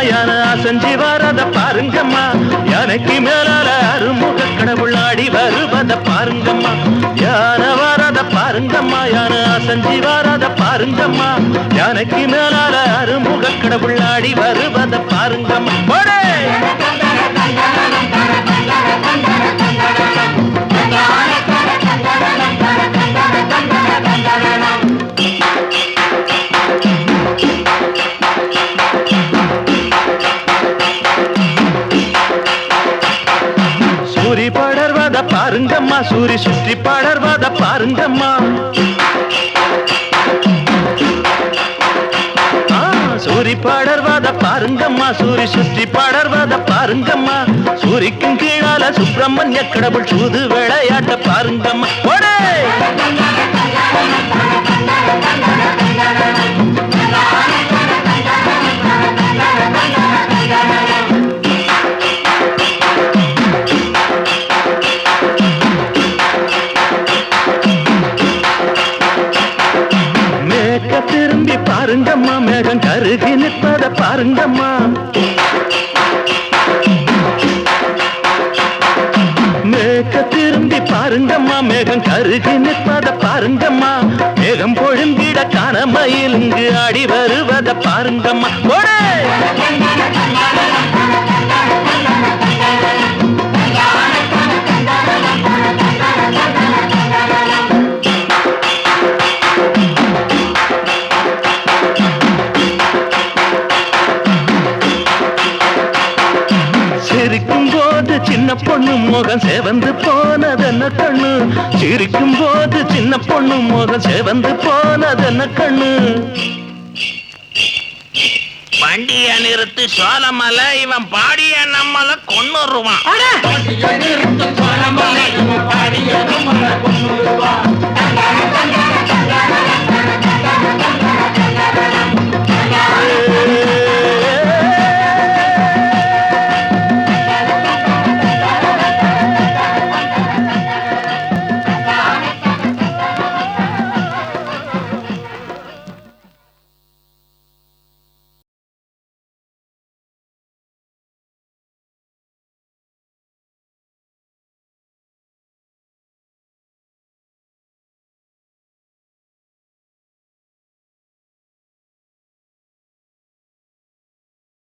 யானை அசஞ்சி வரத பாருங்கம்மா யானைக்கு மேலால அருமுக கடவுள் ஆடி வருவத பாருங்கம்மா யானை வரத பாருங்கம்மா யானை அசஞ்சி வரத பாருங்கம்மா யானைக்கு மேலால அருமுக கடவுள் ஆடி வருவத பாருங்கம்மா போடே சூரி படர்வத பாருங்கம்மா சூரி சுற்றி படர்வத பாருங்கம்மா சூரி படர்வத பாருங்கம்மா சூரி சுற்றி படர்வத பாருங்கம்மா சூரிக்கும் கீழால சுப்பிரமணிய கடவுள் சூது விளையாட்ட பாருங்கம்மா ஓடே திரும்பி பாருங்கம்மா மேகம் கருகி நிற்பத பாருங்கம்மா மேக திரும்பி பாருங்கம்மா மேகம் கருகி நிற்பத பாருங்கம்மா மேகம் பொழுந்திட காணமையில் இங்கு ஆடி வருவத பாருங்கம்மா ஓடே சிரிக்கும் போது சின்ன பொண்ணு முகம் சேவந்து போனதென்ன கண்ணு சிரிக்கும் போது சின்ன பொண்ணு முகம் சேவந்து போனதென்ன கண்ணு வண்டிய நிறுத்து சோழமலை இவன் பாடிய நம்மள கொன்னுருவான்